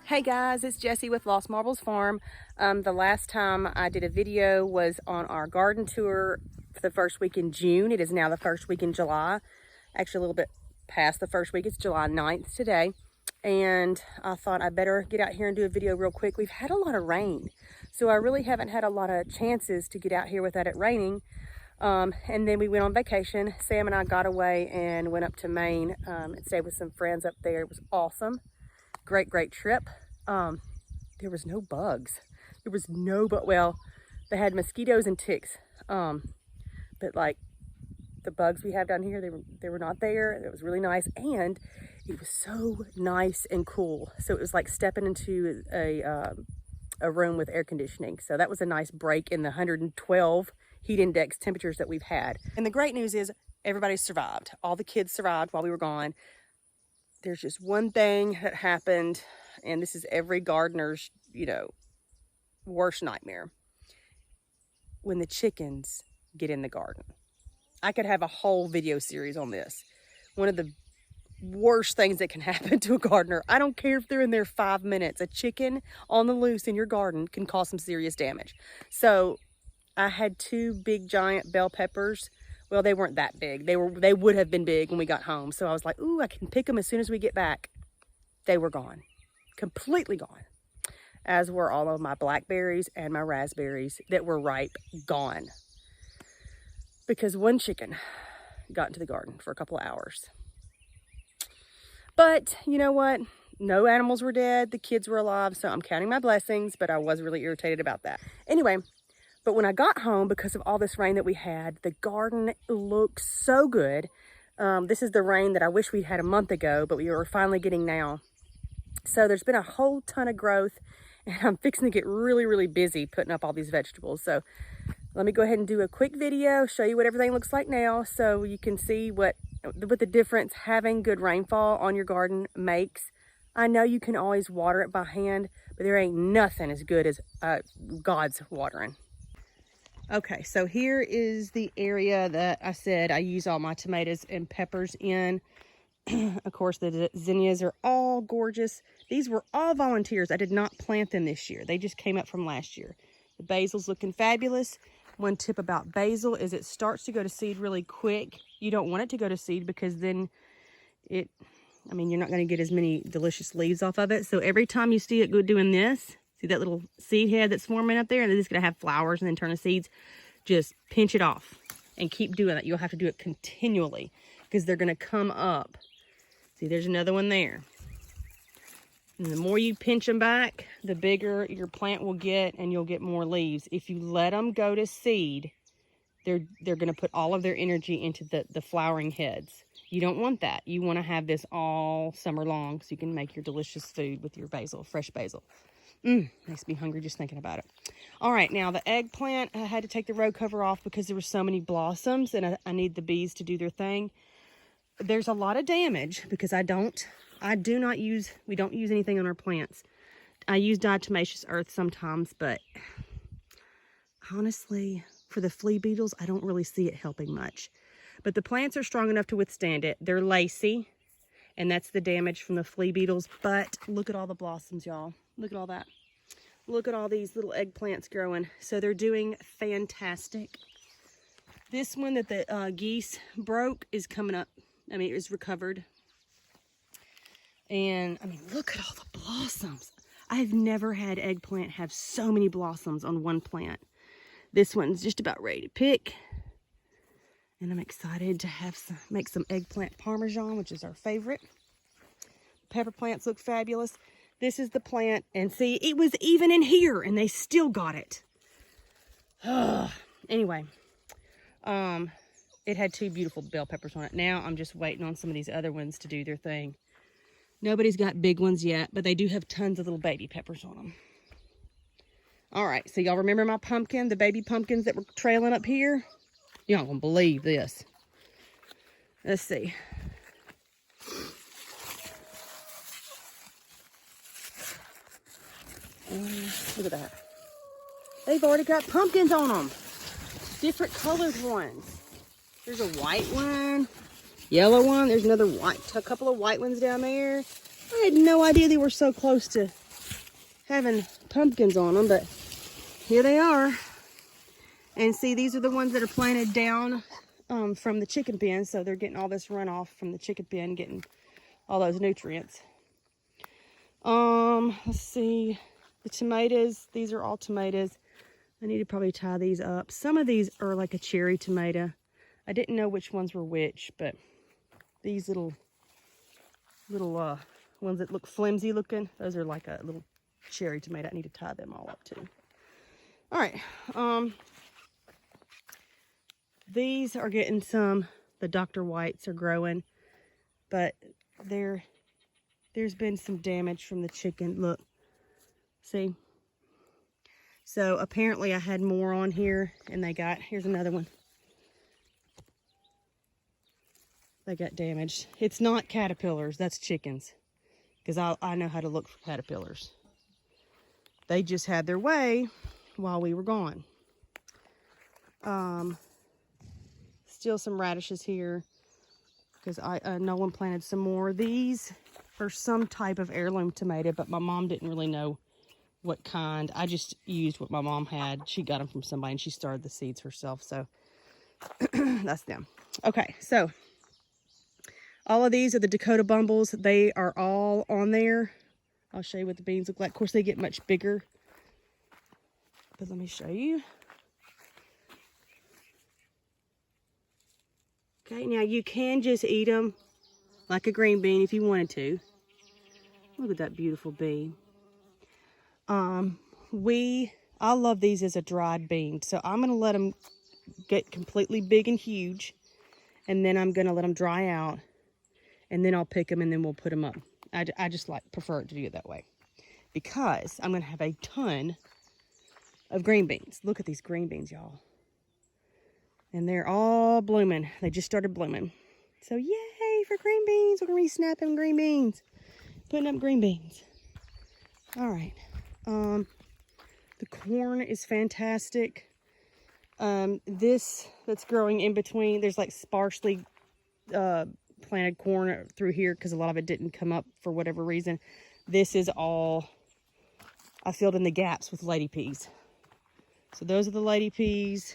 Hey guys, it's Jessie with Lost Marbles Farm. The last time I did a video was on our garden tour for the first week in June. It is now the first week in July. Actually a little bit past the first week. It's July 9th today. And I thought I better get out here and do a video real quick. We've had a lot of rain, so I really haven't had a lot of chances to get out here without it raining. And then we went on vacation. Sam and I got away and went up to Maine and stayed with some friends up there. It was awesome. Great trip. There was no bugs. There was no, well, they had mosquitoes and ticks. But like the bugs we have down here, they were not there. It was really nice, and it was so nice and cool. So it was like stepping into a room with air conditioning. So that was a nice break in the 112 heat index temperatures that we've had. And the great news is everybody survived. All the kids survived while we were gone. There's just one thing that happened, and this is every gardener's, worst nightmare. When the chickens get in the garden. I could have a whole video series on this. One of the worst things that can happen to a gardener. I don't care if they're in there 5 minutes. A chicken on the loose in your garden can cause some serious damage. So I had two big giant bell peppers. Well, they weren't that big. They would have been big when we got home. So I was like, ooh, I can pick them as soon as we get back. They were gone. Completely gone. As were all of my blackberries and my raspberries that were ripe, gone. Because one chicken got into the garden for a couple of hours. But you know what? No animals were dead. The kids were alive. So I'm counting my blessings, but I was really irritated about that. Anyway. But when I got home, because of all this rain that we had, the garden looked so good. This is the rain that I wish we'd had a month ago, but we were finally getting now. So there's been a whole ton of growth, and I'm fixing to get really busy putting up all these vegetables. So let me go ahead and do a quick video, show you what everything looks like now, so you can see what the difference having good rainfall on your garden makes. I know you can always water it by hand, but there ain't nothing as good as God's watering. Okay, so here is the area that I said I use all my tomatoes and peppers in. Of course, the zinnias are all gorgeous. These were all volunteers. I did not plant them this year. They just came up from last year. The basil's looking fabulous. One tip about basil is it starts to go to seed really quick. You don't want it to go to seed because then you're not going to get as many delicious leaves off of it. So every time you see it doing this, see that little seed head that's forming up there? And it's going to have flowers and then turn to seeds. Just pinch it off and keep doing that. You'll have to do it continually because they're going to come up. See, there's another one there. And the more you pinch them back, the bigger your plant will get and you'll get more leaves. If you let them go to seed, they're going to put all of their energy into the flowering heads. You don't want that. You want to have this all summer long so you can make your delicious food with your basil, fresh basil. Makes me hungry just thinking about it. All right, now the eggplant, I had to take the row cover off because there were so many blossoms and I need the bees to do their thing. There's a lot of damage because we don't use anything on our plants. I use diatomaceous earth sometimes, but honestly, for the flea beetles, I don't really see it helping much. But the plants are strong enough to withstand it. They're lacy, and that's the damage from the flea beetles. But look at all the blossoms, y'all. Look at all that. Look at all these little eggplants growing. So they're doing fantastic. This one that the geese broke is coming up. It is recovered. And, look at all the blossoms. I've never had eggplant have so many blossoms on one plant. This one's just about ready to pick. And I'm excited to make some eggplant parmesan, which is our favorite. Pepper plants look fabulous. This is the plant, and see, it was even in here, and they still got it. Anyway, it had two beautiful bell peppers on it. Now I'm just waiting on some of these other ones to do their thing. Nobody's got big ones yet, but they do have tons of little baby peppers on them. All right, so y'all remember my pumpkin, the baby pumpkins that were trailing up here? Y'all gonna believe this. Let's see. Look at that. They've already got pumpkins on them. Different colored ones. There's a white one, yellow one. There's another white, a couple of white ones down there. I had no idea they were so close to having pumpkins on them, but here they are. And see, these are the ones that are planted down from the chicken pen, so they're getting all this runoff from the chicken pen, getting all those nutrients. Let's see, the tomatoes, these are all tomatoes. I need to probably tie these up. Some of these are like a cherry tomato. I didn't know which ones were which, but these little ones that look flimsy looking, those are like a little cherry tomato. I need to tie them all up too. All right, these are getting some, the Dr. Whites are growing, but there's been some damage from the chicken. Look, see? So apparently I had more on here, and here's another one. They got damaged. It's not caterpillars, that's chickens. Because I know how to look for caterpillars. They just had their way while we were gone. Still some radishes here, because Nolan planted some more. These are some type of heirloom tomato, but my mom didn't really know what kind. I just used what my mom had. She got them from somebody, and she started the seeds herself, so that's them. Okay, so all of these are the Dakota Bumbles. They are all on there. I'll show you what the beans look like. Of course, they get much bigger, but let me show you. Okay, now you can just eat them like a green bean if you wanted to. Look at that beautiful bean. I love these as a dried bean, so I'm going to let them get completely big and huge, and then I'm going to let them dry out, and then I'll pick them, and then we'll put them up. I just prefer to do it that way, because I'm going to have a ton of green beans. Look at these green beans, y'all. And they're all blooming. They just started blooming. So yay for green beans. We're going to be snapping green beans. Putting up green beans. All right. The corn is fantastic. This that's growing in between, there's like sparsely planted corn through here because a lot of it didn't come up for whatever reason. This is all, I filled in the gaps with lady peas. So those are the lady peas.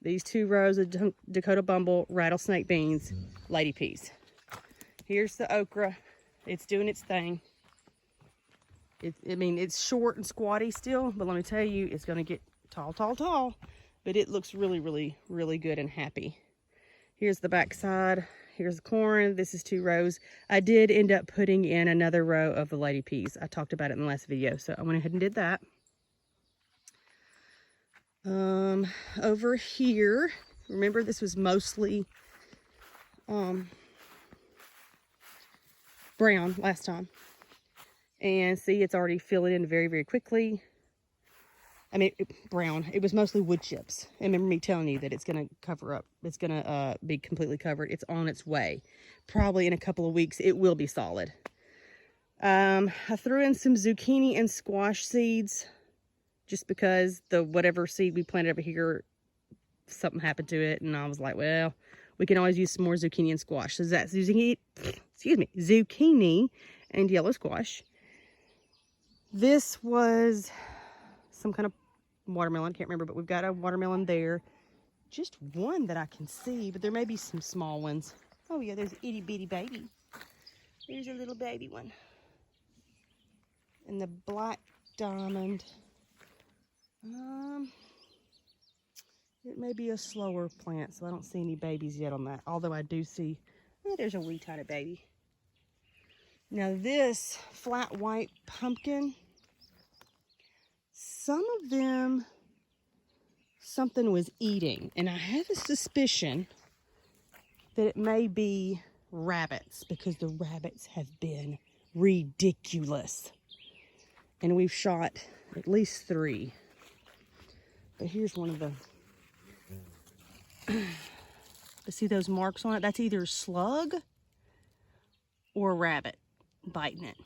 These 2 rows of Dakota Bumble rattlesnake beans, lady peas. Here's the okra. It's doing its thing. I mean, it's short and squatty still, but let me tell you, it's going to get tall, tall, tall. But it looks really, really, really good and happy. Here's the back side. Here's the corn. This is 2 rows. I did end up putting in another row of the lady peas. I talked about it in the last video, so I went ahead and did that. Over here, remember this was mostly brown last time, and see, it's already filling in very, very quickly. I mean, brown. It was mostly wood chips. And remember me telling you that it's going to cover up. It's going to be completely covered. It's on its way. Probably in a couple of weeks, it will be solid. I threw in some zucchini and squash seeds, just because the whatever seed we planted over here, something happened to it, and I was like, well, we can always use some more zucchini and squash. So that's zucchini, zucchini and yellow squash. This was some kind of watermelon, can't remember, but we've got a watermelon there. Just one that I can see, but there may be some small ones. Oh yeah, there's an itty bitty baby. There's a little baby one. And the black diamond. It may be a slower plant, so I don't see any babies yet on that. Although I do see, oh, there's a wee tiny baby. Now this flat white pumpkin, some of them, something was eating. And I have a suspicion that it may be rabbits, because the rabbits have been ridiculous. And we've shot at least 3. But here's one of the, see those marks on it? That's either a slug or a rabbit biting it.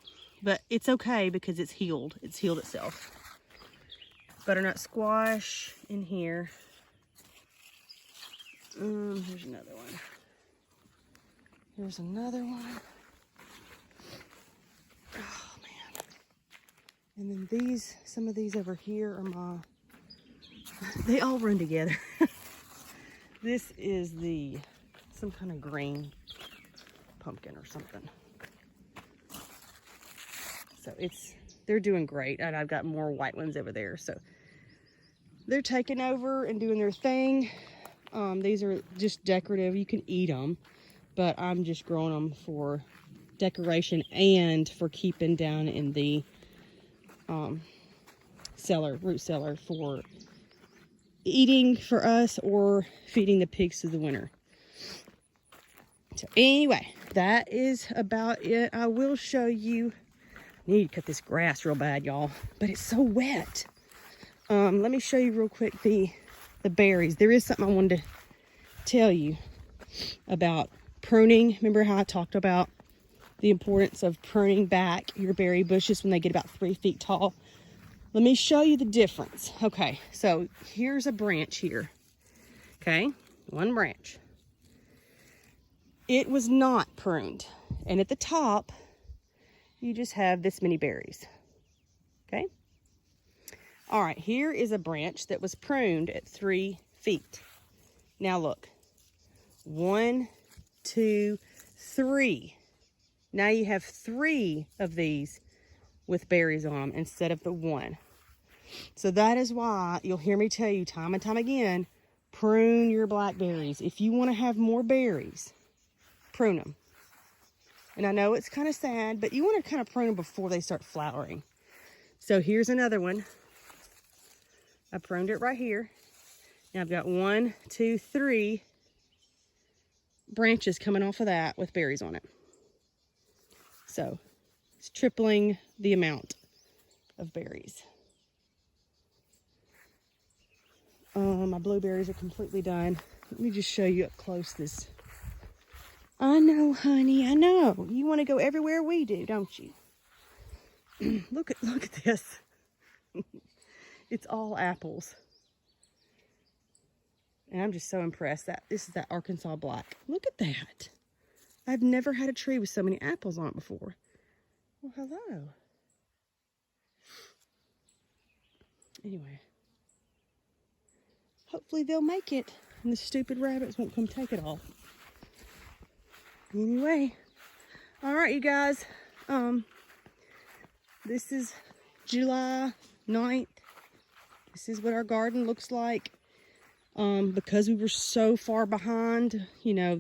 But it's okay because it's healed. It's healed itself. Butternut squash in here. Here's another one. Here's another one. Oh, man. And then these, some of these over here are my, they all run together. This is some kind of green pumpkin or something. So they're doing great. And I've got more white ones over there. So they're taking over and doing their thing. These are just decorative. You can eat them, but I'm just growing them for decoration and for keeping down in the root cellar for eating for us or feeding the pigs through the winter. So anyway, that is about it. I will show you. I need to cut this grass real bad, y'all, but it's so wet. Let me show you real quick the berries. There is something I wanted to tell you about pruning. Remember how I talked about the importance of pruning back your berry bushes when they get about 3 feet tall? Let me show you the difference. Okay, so here's a branch here. Okay, one branch. It was not pruned. And at the top, you just have this many berries. Okay? All right, here is a branch that was pruned at 3 feet. Now look, 1, 2, 3. Now you have 3 of these with berries on them instead of the 1. So that is why you'll hear me tell you time and time again, prune your blackberries. If you want to have more berries, prune them. And I know it's kind of sad, but you want to kind of prune them before they start flowering. So here's another one. I pruned it right here. Now I've got 1, 2, 3 branches coming off of that with berries on it. So it's tripling the amount of berries. My blueberries are completely done. Let me just show you up close this. I know, honey, I know. You want to go everywhere we do, don't you? Look at this. It's all apples. And I'm just so impressed that this is that Arkansas black. Look at that. I've never had a tree with so many apples on it before. Well, hello. Anyway. Hopefully they'll make it and the stupid rabbits won't come take it all. Anyway. Alright, you guys. This is July 9th. This is what our garden looks like. Because we were so far behind, you know,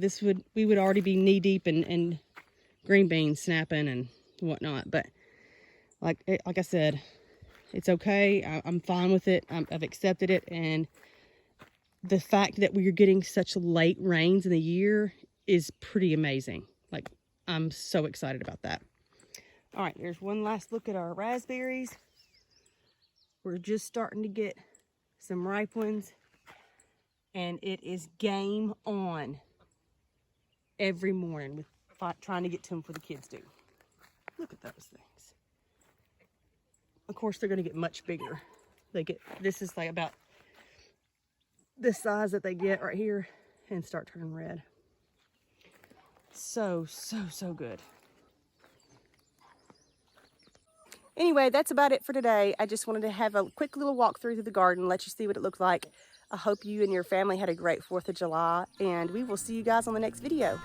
we would already be knee deep in green beans snapping and whatnot. But like I said, it's okay. I'm fine with it. I've accepted it. And the fact that we're getting such late rains in the year is pretty amazing. Like, I'm so excited about that. All right, there's one last look at our raspberries. We're just starting to get some ripe ones. And it is game on every morning with trying to get to them for the kids do. Look at those things. Of course, they're going to get much bigger. This is like about the size that they get right here and start turning red. So good. Anyway, that's about it for today. I just wanted to have a quick little walk through the garden, let you see what it looked like. I hope you and your family had a great 4th of July, and we will see you guys on the next video.